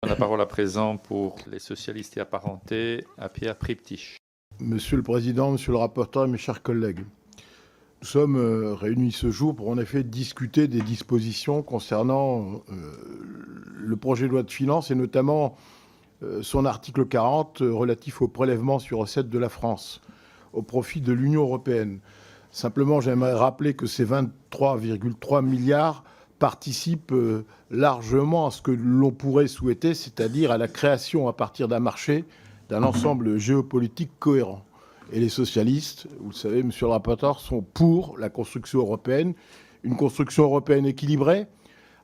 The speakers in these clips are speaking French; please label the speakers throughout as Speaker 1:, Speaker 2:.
Speaker 1: La parole à présent pour les socialistes et apparentés à Pierre Priptich.
Speaker 2: Monsieur le Président, Monsieur le rapporteur, mes chers collègues, nous sommes réunis ce jour pour en effet discuter des dispositions concernant le projet de loi de finances et notamment son article 40 relatif au prélèvement sur recettes de la France au profit de l'Union européenne. Simplement, j'aimerais rappeler que ces 23,3 milliards participent largement à ce que l'on pourrait souhaiter, c'est-à-dire à la création à partir d'un marché d'un ensemble géopolitique cohérent. Et les socialistes, vous le savez, monsieur le rapporteur, sont pour la construction européenne, une construction européenne équilibrée,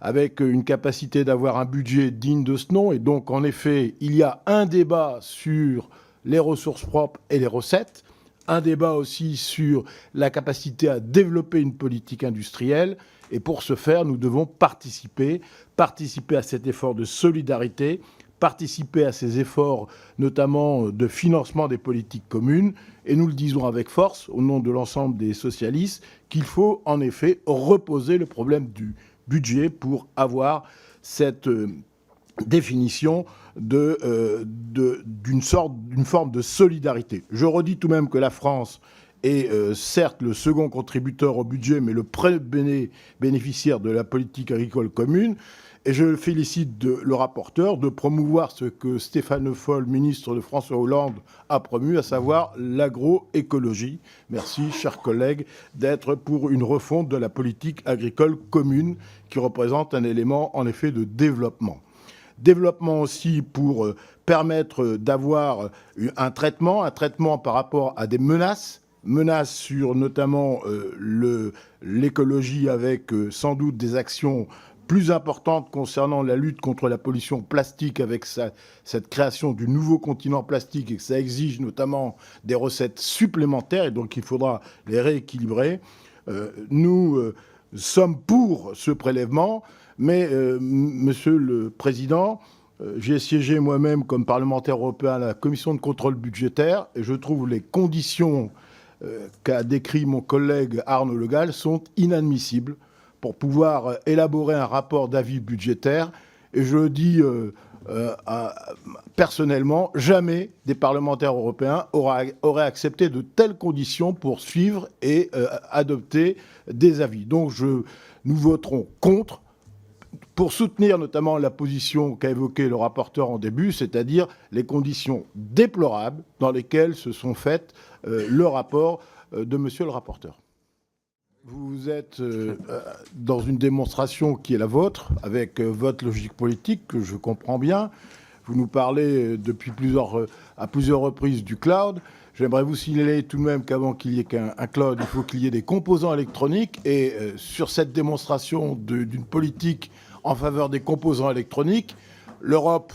Speaker 2: avec une capacité d'avoir un budget digne de ce nom. Et donc, en effet, il y a un débat sur les ressources propres et les recettes, un débat aussi sur la capacité à développer une politique industrielle. Et pour ce faire, nous devons participer à cet effort de solidarité, participer à ces efforts, notamment de financement des politiques communes. Et nous le disons avec force, au nom de l'ensemble des socialistes, qu'il faut en effet reposer le problème du budget pour avoir cette définition d'une forme de solidarité. Je redis tout de même que la France est certes le second contributeur au budget, mais le premier bénéficiaire de la politique agricole commune. Et je félicite le rapporteur de promouvoir ce que Stéphane Le Foll, ministre de François Hollande, a promu, à savoir l'agroécologie. Merci, chers collègues, d'être pour une refonte de la politique agricole commune qui représente un élément, en effet, de développement. Développement aussi pour permettre d'avoir un traitement par rapport à des menaces sur notamment l'écologie avec sans doute des actions plus importantes concernant la lutte contre la pollution plastique avec cette création du nouveau continent plastique et que ça exige notamment des recettes supplémentaires et donc il faudra les rééquilibrer. Nous sommes pour ce prélèvement, mais Monsieur le Président, j'ai siégé moi-même comme parlementaire européen à la commission de contrôle budgétaire et je trouve les conditions qu'a décrit mon collègue Arnaud Le Gall sont inadmissibles pour pouvoir élaborer un rapport d'avis budgétaire. Et je le dis personnellement, jamais des parlementaires européens auraient accepté de telles conditions pour suivre et adopter des avis. Donc nous voterons contre pour soutenir notamment la position qu'a évoquée le rapporteur en début, c'est-à-dire les conditions déplorables dans lesquelles se sont faites le rapport de monsieur le rapporteur. Vous êtes dans une démonstration qui est la vôtre, avec votre logique politique, que je comprends bien. Vous nous parlez depuis à plusieurs reprises du cloud. J'aimerais vous signaler tout de même qu'avant qu'il y ait qu'un cloud, il faut qu'il y ait des composants électroniques. Et sur cette démonstration d'une politique en faveur des composants électroniques, l'Europe,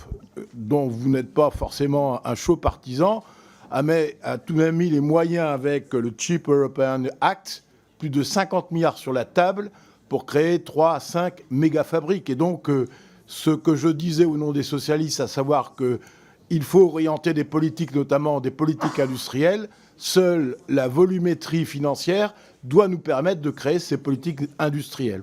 Speaker 2: dont vous n'êtes pas forcément un chaud partisan, a tout de même mis les moyens avec le Cheap European Act, plus de 50 milliards sur la table pour créer 3 à 5 méga-fabriques. Et donc, ce que je disais au nom des socialistes, à savoir qu'il faut orienter des politiques, notamment des politiques industrielles, seule la volumétrie financière doit nous permettre de créer ces politiques industrielles.